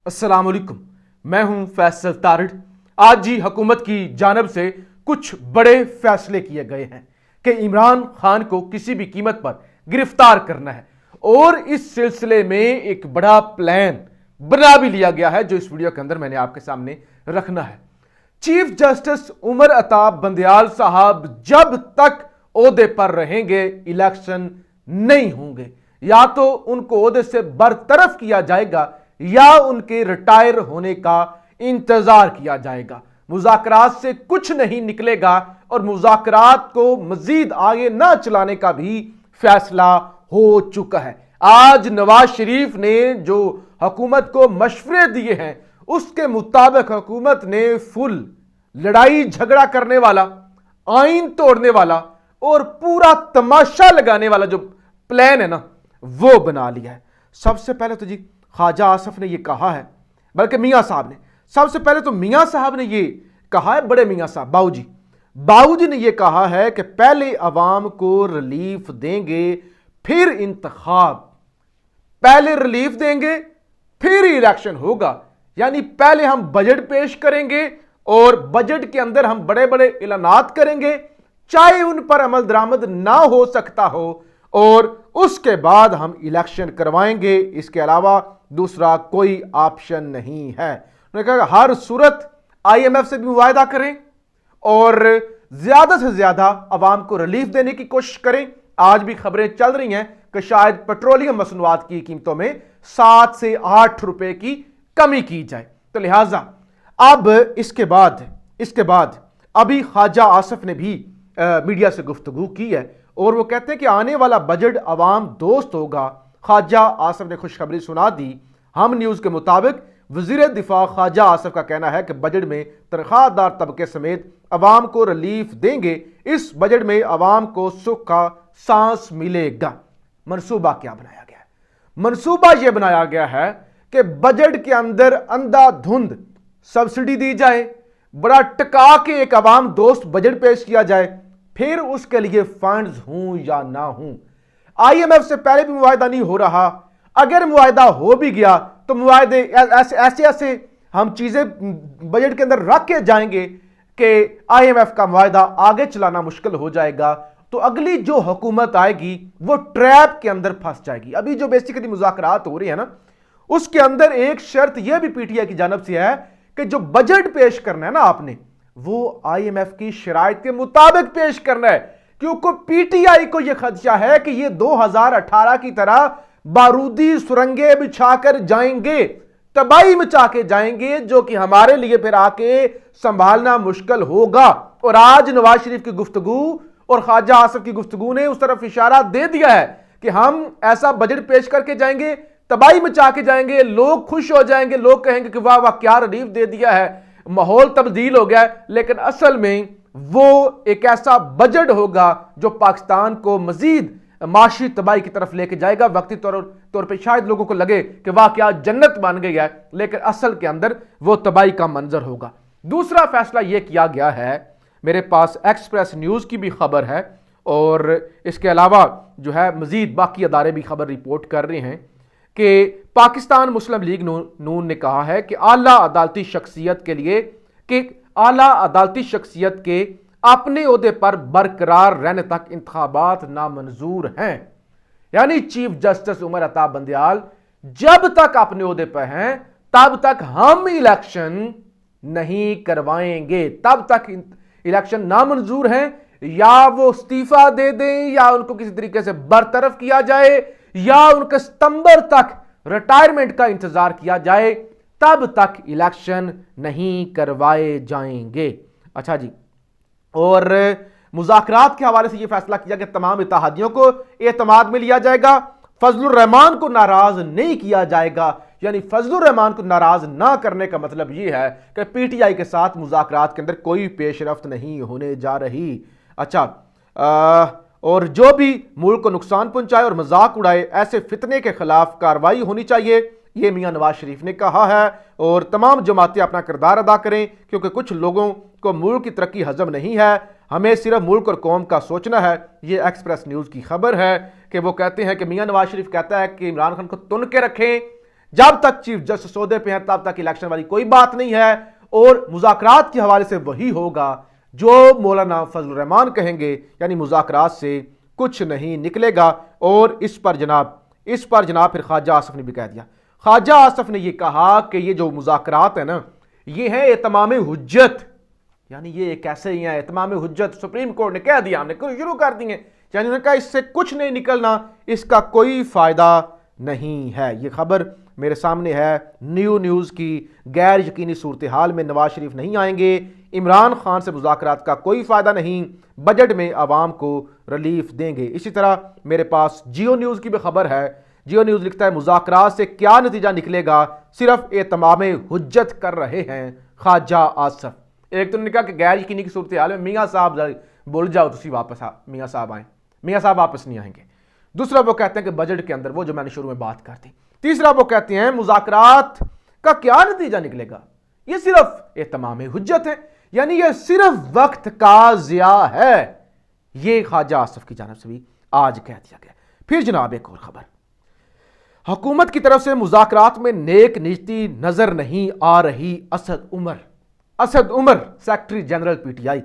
अस्सलाम वालेकुम, मैं हूं फैसल तारिड़। आज ही हुकूमत की जानब से कुछ बड़े फैसले किए गए हैं कि इमरान खान को किसी भी कीमत पर गिरफ्तार करना है और इस सिलसिले में एक बड़ा प्लान बना भी लिया गया है जो इस वीडियो के अंदर मैंने आपके सामने रखना है। चीफ जस्टिस उमर अता बंदयाल साहब जब तक ओहदे पर रहेंगे इलेक्शन नहीं होंगे, या तो उनको ओहदे से बरतरफ किया जाएगा या उनके रिटायर होने का इंतजार किया जाएगा। मुज़ाकरात से कुछ नहीं निकलेगा और मुज़ाकरात को मजीद आगे ना चलाने का भी फैसला हो चुका है। आज नवाज शरीफ ने जो हुकूमत को मशवरे दिए हैं उसके मुताबिक हुकूमत ने फुल लड़ाई झगड़ा करने वाला, आइन तोड़ने वाला और पूरा तमाशा लगाने वाला जो प्लान है ना वो बना लिया है। सबसे पहले तो जी ख्वाजा आसिफ ने ये कहा है, बल्कि मियां साहब ने, सबसे पहले तो मियां साहब ने ये कहा है, बड़े मियां साहब बाऊजी ने ये कहा है कि पहले अवाम को रिलीफ देंगे फिर इंतखाब, पहले रिलीफ देंगे फिर इलेक्शन होगा। यानी पहले हम बजट पेश करेंगे और बजट के अंदर हम बड़े बड़े ऐलानात करेंगे, चाहे उन पर अमल दरामद ना हो सकता हो, और उसके बाद हम इलेक्शन करवाएंगे। इसके अलावा दूसरा कोई ऑप्शन नहीं है। उन्होंने कहा हर सूरत IMF से भी मुआहदा करें और ज्यादा से ज्यादा अवाम को रिलीफ देने की कोशिश करें। आज भी खबरें चल रही हैं कि शायद पेट्रोलियम मसनूआत की कीमतों में 7 से 8 रुपए की कमी की जाए। तो लिहाजा अब इसके बाद अभी ख्वाजा आसिफ ने भी मीडिया से गुफ्तगू की है और वो कहते हैं कि आने वाला बजट अवाम दोस्त होगा। ख्वाजा आसिफ ने खुशखबरी सुना दी। हम न्यूज़ के मुताबिक वज़ीर दिफा ख्वाजा आसिफ का कहना है कि बजट में तनख्वाहदार तबके समेत अवाम को रिलीफ देंगे। इस बजट में अवाम को सुख का सांस मिलेगा। मनसूबा क्या बनाया गया है? मनसूबा यह बनाया गया है कि बजट के अंदर अंधाधुंध सब्सिडी दी जाए, बड़ा टका के एक अवाम दोस्त बजट पेश किया जाए, फिर उसके लिए फंड्स हों या ना हों। IMF से पहले भी मुआहदा नहीं हो रहा, अगर मुआहदा हो भी गया तो मुआहदे ऐसे हम चीजें बजट के अंदर रख के जाएंगे कि IMF का मुआहदा आगे चलाना मुश्किल हो जाएगा। तो अगली जो हुकूमत आएगी वो ट्रैप के अंदर फंस जाएगी। अभी जो बेसिकली मुज़ाकरात हो रही है ना, उसके अंदर एक शर्त यह भी PTI की जानब से है कि जो बजट पेश करना है ना आपने, वो IMF की शराइत के मुताबिक पेश करना है, क्योंकि PTI को यह खदशा है कि ये 2018 की तरह बारूदी सुरंगें बिछाकर जाएंगे, तबाही मचा के जाएंगे, जो कि हमारे लिए फिर आके संभालना मुश्किल होगा। और आज नवाज शरीफ की गुफ्तगू और ख्वाजा आसिफ की गुफ्तगू ने उस तरफ इशारा दे दिया है कि हम ऐसा बजट पेश करके जाएंगे, तबाही मचा के जाएंगे, लोग खुश हो जाएंगे, लोग कहेंगे कि वाह वाह क्या रिलीफ दे दिया है, माहौल तब्दील हो गया है। लेकिन असल में वो एक ऐसा बजट होगा जो पाकिस्तान को मजीद माशी तबाही की तरफ लेके जाएगा। वक्ती तौर पे शायद लोगों को लगे कि वाह क्या जन्नत बन गई है, लेकिन असल के अंदर वो तबाही का मंजर होगा। दूसरा फैसला यह किया गया है, मेरे पास एक्सप्रेस न्यूज़ की भी खबर है और इसके अलावा जो है मजीद बाकी अदारे भी खबर रिपोर्ट कर रहे हैं कि पाकिस्तान मुस्लिम लीग नून ने कहा है कि आला अदालती शख्सियत के अपने ओहदे पर बरकरार रहने तक इंतखाबात नामंजूर हैं। यानी चीफ जस्टिस उमर अता बंदयाल जब तक अपने ओहदे पर हैं तब तक हम इलेक्शन नहीं करवाएंगे, तब तक इलेक्शन नामंजूर हैं। या वो इस्तीफा दे दें या उनको किसी तरीके से बरतरफ किया जाए या उनके सितंबर तक रिटायरमेंट का इंतजार किया जाए, तब तक इलेक्शन नहीं करवाए जाएंगे। अच्छा जी, और मुज़ाकरात के हवाले से यह फैसला किया कि तमाम इत्तेहादियों को एतमाद में लिया जाएगा, फजलुर रहमान को नाराज नहीं किया जाएगा। यानी फजलुर रहमान को नाराज ना करने का मतलब यह है कि PTI के साथ मुज़ाकरात के अंदर कोई पेशरफ्त नहीं होने जा रही। अच्छा, और जो भी मुल्क को नुकसान पहुंचाए और मजाक उड़ाए, ऐसे फितने के खिलाफ कार्रवाई होनी चाहिए, ये मियां नवाज शरीफ ने कहा है। और तमाम जमातें अपना किरदार अदा करें, क्योंकि कुछ लोगों को मुल्क की तरक्की हजम नहीं है, हमें सिर्फ मुल्क और कौम का सोचना है। ये एक्सप्रेस न्यूज़ की खबर है कि वो कहते हैं कि मियां नवाज शरीफ कहता है कि इमरान खान को तुन के रखें, जब तक चीफ जस्टिस सौदे पे हैं तब तक इलेक्शन वाली कोई बात नहीं है, और मुज़ाकरात के हवाले से वही होगा जो मौलाना फजल रहमान कहेंगे, यानी मुज़ाकरात से कुछ नहीं निकलेगा। और इस पर जनाब फिर ख्वाजा आसिफ ने भी कह दिया। ख्वाजा आसिफ ने ये कहा कि ये जो मुज़ाकरात है ना, ये है इत्माम हुज्जत, यानी ये कैसे ही है इत्माम हुज्जत, सुप्रीम कोर्ट ने कह दिया, हमने शुरू कर दिए, यानी उन्होंने कहा इससे कुछ नहीं निकलना, इसका कोई फायदा नहीं है। ये खबर मेरे सामने है न्यूज़ की। गैर यकीनी सूरत हाल में नवाज शरीफ नहीं आएंगे, इमरान खान से मुज़ाकरात का कोई फायदा नहीं, बजट में आवाम को रिलीफ देंगे। इसी तरह मेरे पास जियो न्यूज़ की भी खबर है। जियो न्यूज़ लिखता है मुज़ाकरात से क्या नतीजा निकलेगा, सिर्फ एतमाम हुज्जत कर रहे हैं ख्वाजा आसिफ। एक तो उन्होंने कहा कि गैर यकीनी की सूरत हाल में मियाँ साहब बोल जाओ तुसी वापस मियाँ साहब आए, मियाँ साहब वापस नहीं आएंगे। दूसरा वो कहते हैं कि बजट के अंदर, वो जो मैंने शुरू में बात कर दी। तीसरा वो कहते हैं मुज़ाकरात का क्या नतीजा निकलेगा, ये सिर्फ एतमाम हुज्जत है, यानी ये सिर्फ वक्त का ज़िया है। ये ख्वाजा आसिफ की जानिब से भी आज कह दिया गया। फिर जनाब एक और खबर, हुकूमत की तरफ से मुज़ाकरात में नेक नीति नजर नहीं आ रही। Asad Umar secretary general PTI,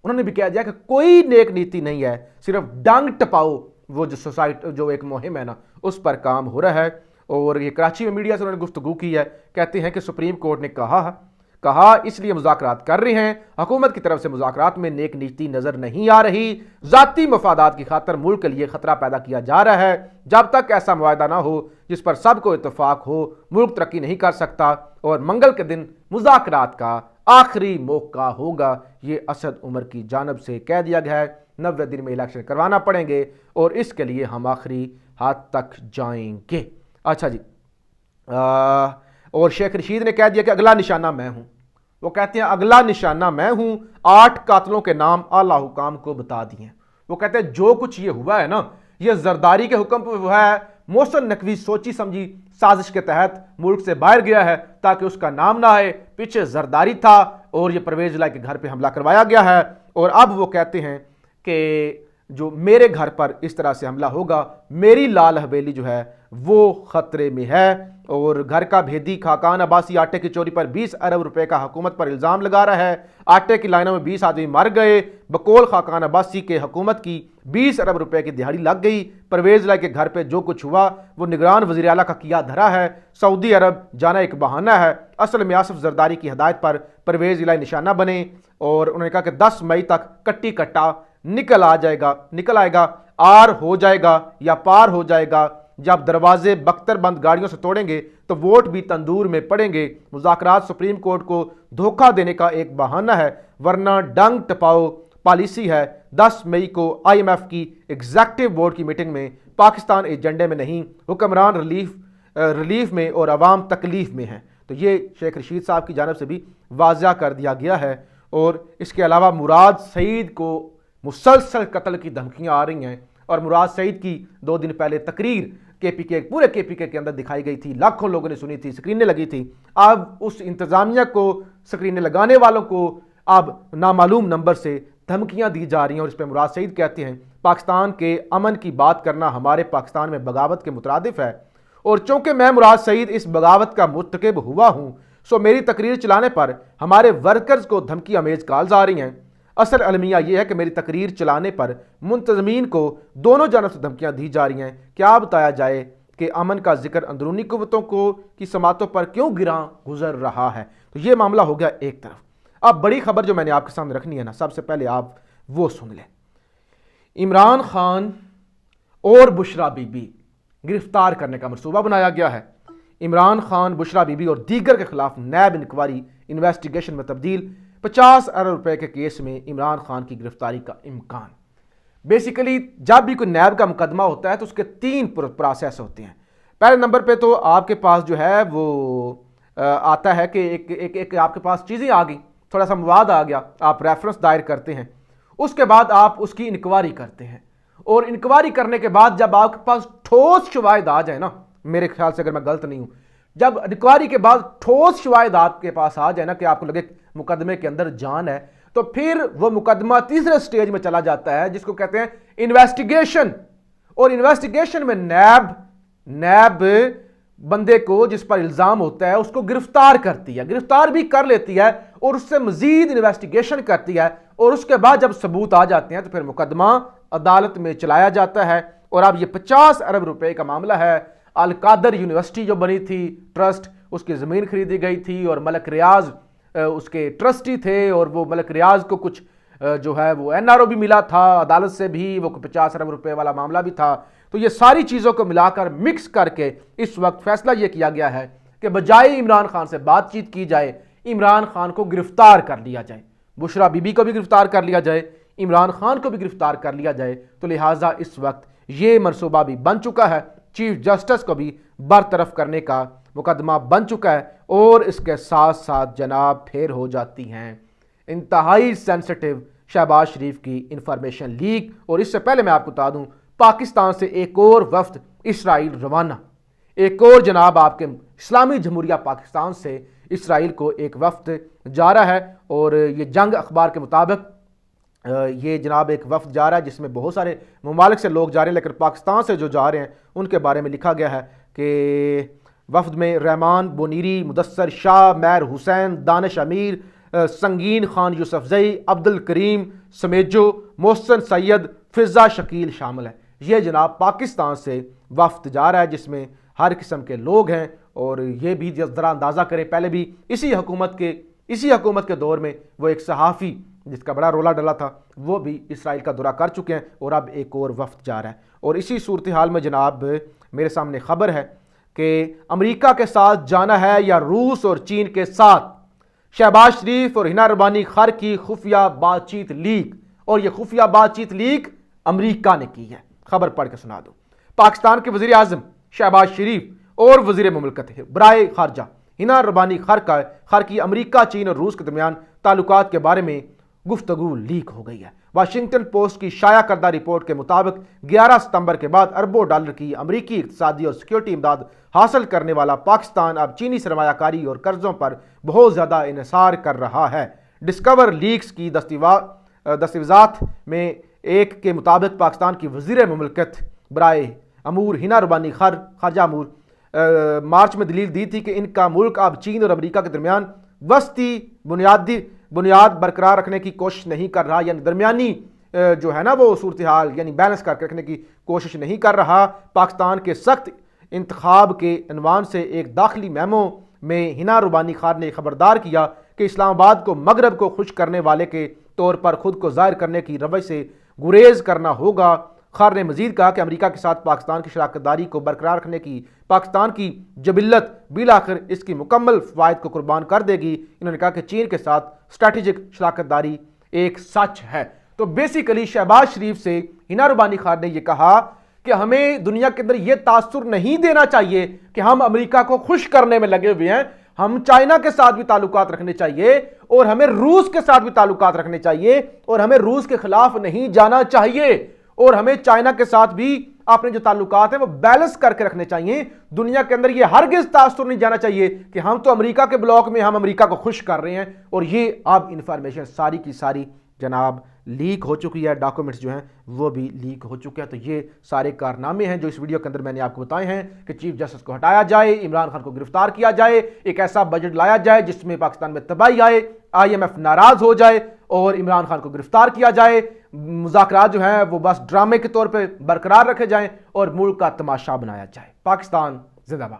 उन्होंने भी कह दिया कि कोई नेक नीति नहीं है, सिर्फ डंग टपाओ, वो जो एक मुहिम है ना, उस पर काम हो रहा है। और ये कराची में मीडिया से उन्होंने गुफ्तगू की है, कहते हैं कि सुप्रीम कोर्ट ने कहा इसलिए मुज़ाकरात कर रहे हैं, हुकूमत की तरफ से मुज़ाकरात में नेक नीति नजर नहीं आ रही, ज़ाती मफादात की खातर मुल्क के लिए खतरा पैदा किया जा रहा है। जब तक ऐसा मुआहदा ना हो जिस पर सबको इत्तफाक हो, मुल्क तरक्की नहीं कर सकता, और मंगल के दिन मुज़ाकरात का आखिरी मौका होगा। ये असद उमर की जानिब से कह दिया गया है। 90 दिन में इलेक्शन करवाना पड़ेंगे और इसके लिए हम आखिरी हाथ तक जाएंगे। अच्छा जी, और शेख रशीद ने कह दिया कि अगला निशाना मैं हूं। वो कहते हैं अगला निशाना मैं हूं, 8 कातलों के नाम आला हुकाम को बता दिए। वो कहते हैं जो कुछ ये हुआ है ना, ये जरदारी के हुक्म पर हुआ है। मोहसिन नकवी सोची समझी साजिश के तहत मुल्क से बाहर गया है ताकि उसका नाम ना आए, पीछे जरदारी था और ये परवेज इलाही के घर पे हमला करवाया गया है। और अब वो कहते हैं कि जो मेरे घर पर इस तरह से हमला होगा, मेरी लाल हवेली जो है वो खतरे में है। और घर का भेदी खाकान अब्बासी आटे की चोरी पर 20 अरब रुपए का हुकूमत पर इल्ज़ाम लगा रहा है। आटे की लाइनों में 20 आदमी मर गए। बकौल खाकान अब्बासी के हुकूमत की 20 अरब रुपए की दिहाड़ी लग गई। परवेज इलाही के घर पे जो कुछ हुआ वो निगरान वज़ीर आला का किया धरा है। सऊदी अरब जाना एक बहाना है। असल में आसिफ जरदारी की हदायत पर परवेज इलाही निशाना बने। और उन्होंने कहा कि 10 मई तक कट्टी कट्टा निकल आएगा, आर हो जाएगा या पार हो जाएगा। जब दरवाजे बख्तर बंद गाड़ियों से तोड़ेंगे तो वोट भी तंदूर में पड़ेंगे। मुज़ाकरात सुप्रीम कोर्ट को धोखा देने का एक बहाना है, वरना डंग टपाओ पॉलिसी है। 10 मई को IMF की एग्जेक्टिव बोर्ड की मीटिंग में पाकिस्तान एजेंडे में नहीं, हुक्मरान रिलीफ में और अवाम तकलीफ में है। तो ये शेख रशीद साहब की जानिब से भी वाज़ा कर दिया गया है। और इसके अलावा मुराद सईद को मुसलसल कत्ल की धमकियां आ रही हैं। और मुराद सईद की 2 दिन पहले तकरीर पूरे KPK के अंदर दिखाई गई थी, लाखों लोगों ने सुनी थी, स्क्रीनें लगी थी। अब उस इंतजामिया को, स्क्रीनें लगाने वालों को अब नामालूम नंबर से धमकियां दी जा रही हैं। और इस पर मुराद सईद कहते हैं पाकिस्तान के अमन की बात करना हमारे पाकिस्तान में बगावत के मुतरादिफ है, और चूंकि मैं मुराद सईद इस बगावत का मुर्तकिब हुआ हूं, सो मेरी तकरीर चलाने पर हमारे वर्कर्स को धमकी अमेज कॉल्स आ रही हैं। असल अलमिया यह है कि मेरी तकरीर चलाने पर मुंतजमीन को दोनों जानब से धमकियां दी जा रही हैं। क्या बताया जाए कि अमन का जिक्र अंदरूनी कुव्वतों को की समातों पर क्यों गिरा गुजर रहा है। तो ये मामला हो गया एक तरफ। अब बड़ी खबर जो मैंने आपके सामने रखनी है ना, सबसे पहले आप वो सुन लें। इमरान खान और बुशरा बीबी गिरफ्तार करने का मनसूबा बनाया गया है। इमरान खान, बुशरा बीबी और दीगर के खिलाफ नैब इंक्वायरी इन्वेस्टिगेशन में तब्दील। 50 अरब रुपए के केस में इमरान खान की गिरफ्तारी का इम्कान। बेसिकली जब भी कोई नैब का मुकदमा होता है तो उसके 3 प्रोसेस होते हैं। पहले नंबर पे तो आपके पास जो है वो आता है कि एक आपके पास चीज़ें आ गई, थोड़ा सा मवाद आ गया, आप रेफरेंस दायर करते हैं। उसके बाद आप उसकी इंक्वायरी करते हैं, और इंक्वायरी करने के बाद जब आपके पास ठोस शवाहिद आ जाए ना, मेरे ख्याल से अगर मैं गलत नहीं हूं, जब इंक्वायरी के बाद ठोस शवाहिद आपके पास आ जाए ना कि आपको लगे मुकदमे के अंदर जान है, तो फिर वो मुकदमा तीसरे स्टेज में चला जाता है जिसको कहते हैं इन्वेस्टिगेशन। और इन्वेस्टिगेशन में नैब بندے کو جس پر الزام ہوتا ہے اس کو گرفتار کرتی ہے، گرفتار بھی کر لیتی ہے اور اس سے مزید انویسٹیگیشن کرتی ہے، اور اس کے بعد جب ثبوت آ جاتے ہیں تو پھر مقدمہ عدالت میں چلایا جاتا ہے۔ اور اب یہ 50 ارب روپے کا معاملہ ہے۔ القادر یونیورسٹی جو بنی تھی ٹرسٹ، اس کی زمین خریدی گئی تھی اور ملک ریاض اس کے ٹرسٹی تھے، اور وہ ملک ریاض کو کچھ جو ہے وہ NRO بھی ملا تھا عدالت سے بھی، وہ 50 ارب روپے والا معاملہ بھی تھا۔ تو یہ ساری چیزوں کو ملا کر مکس کر کے اس وقت فیصلہ یہ کیا گیا ہے کہ بجائے عمران خان سے بات چیت کی جائے، عمران خان کو گرفتار کر لیا جائے، بشرا بی بی کو بھی گرفتار کر لیا جائے، عمران خان کو بھی گرفتار کر لیا جائے۔ تو لہٰذا اس وقت یہ منصوبہ بھی بن چکا ہے، چیف جسٹس کو بھی برطرف کرنے کا مقدمہ بن چکا ہے، اور اس کے ساتھ ساتھ جناب پھر ہو جاتی ہیں انتہائی سینسٹیو شہباز شریف کی انفارمیشن لیک۔ اور اس سے پہلے میں آپ کو بتا دوں پاکستان سے ایک اور وفد اسرائیل روانہ، ایک اور جناب آپ کے اسلامی جمہوریہ پاکستان سے اسرائیل کو ایک وفد جا رہا ہے، اور یہ جنگ اخبار کے مطابق یہ جناب ایک وفد جا رہا ہے جس میں بہت سارے ممالک سے لوگ جا رہے ہیں، لیکن پاکستان سے جو جا رہے ہیں ان کے بارے میں لکھا گیا ہے کہ وفد میں رحمان بونیری، مدثر شاہ، مہر حسین، دانش امیر، سنگین خان یوسف زئی، عبد الکریم سمیجو، محسن سید، فضا شکیل شامل ہیں۔ یہ جناب پاکستان سے وفد جا رہا ہے جس میں ہر قسم کے لوگ ہیں، اور یہ بھی ذرا اندازہ کریں پہلے بھی اسی حکومت کے دور میں وہ ایک صحافی جس کا بڑا رولا ڈلا تھا وہ بھی اسرائیل کا دورہ کر چکے ہیں، اور اب ایک اور وفد جا رہا ہے۔ اور اسی صورتحال میں جناب میرے سامنے خبر ہے کہ امریکہ کے ساتھ جانا ہے یا روس اور چین کے ساتھ، شہباز شریف اور ہنا ربانی خر کی خفیہ بات چیت لیک، اور یہ خفیہ بات چیت لیک امریکہ نے کی ہے۔ خبر پڑھ کے سنا دوں۔ پاکستان کے وزیر اعظم شہباز شریف اور وزیر مملکت برائے خارجہ ہنا ربانی خر کی امریکہ، چین اور روس کے درمیان تعلقات کے بارے میں گفتگو لیک ہو گئی ہے۔ واشنگٹن پوسٹ کی شائع کردہ رپورٹ کے مطابق 11 ستمبر کے بعد اربوں ڈالر کی امریکی اقتصادی اور سیکیورٹی امداد حاصل کرنے والا پاکستان اب چینی سرمایہ کاری اور قرضوں پر بہت زیادہ انحصار کر رہا ہے۔ ڈسکور لیکس کی دستاویزات میں ایک کے مطابق پاکستان کی وزیر مملکت برائے امور ہنا ربانی خارجہ امور مارچ میں دلیل دی تھی کہ ان کا ملک اب چین اور امریکہ کے درمیان وسطی بنیاد برقرار رکھنے کی کوشش نہیں کر رہا، یعنی درمیانی جو ہے نا وہ صورتحال یعنی بیلنس کر کے رکھنے کی کوشش نہیں کر رہا۔ پاکستان کے سخت انتخاب کے عنوان سے ایک داخلی میمو میں ہنا ربانی خار نے خبردار کیا کہ اسلام آباد کو مغرب کو خوش کرنے والے کے طور پر خود کو ظاہر کرنے کی روش سے گریز کرنا ہوگا۔ خار نے مزید کہا کہ امریکہ کے ساتھ پاکستان کی شراکت داری کو برقرار رکھنے کی پاکستان کی جبلت بالآخر اس کی مکمل فوائد کو قربان کر دے گی۔ انہوں نے کہا کہ چین کے ساتھ اسٹریٹجک شراکت داری ایک سچ ہے۔ تو بیسیکلی شہباز شریف سے ہنا ربانی خار نے یہ کہا کہ ہمیں دنیا کے اندر یہ تاثر نہیں دینا چاہیے کہ ہم امریکہ کو خوش کرنے میں لگے ہوئے ہیں، ہم چائنا کے ساتھ بھی تعلقات رکھنے چاہیے، اور ہمیں روس کے ساتھ بھی تعلقات رکھنے چاہیے، اور ہمیں روس کے خلاف نہیں جانا چاہیے، اور ہمیں چائنا کے ساتھ بھی اپنے جو تعلقات ہیں وہ بیلنس کر کے رکھنے چاہیے۔ دنیا کے اندر یہ ہرگز تاثر نہیں جانا چاہیے کہ ہم تو امریکہ کے بلاک میں ہم امریکہ کو خوش کر رہے ہیں، اور یہ اب انفارمیشن ساری کی ساری جناب لیک ہو چکی ہے، ڈاکومنٹس جو ہیں وہ بھی لیک ہو چکے ہیں۔ تو یہ سارے کارنامے ہیں جو اس ویڈیو کے اندر میں نے آپ کو بتائے ہیں کہ چیف جسٹس کو ہٹایا جائے، عمران خان کو گرفتار کیا جائے، ایک ایسا بجٹ لایا جائے جس میں پاکستان میں تباہی آئے، IMF ناراض ہو جائے اور عمران خان کو گرفتار کیا جائے، مذاکرات جو ہیں وہ بس ڈرامے کے طور پہ برقرار رکھے جائیں اور ملک کا تماشا بنایا جائے۔ پاکستان زندہ باد۔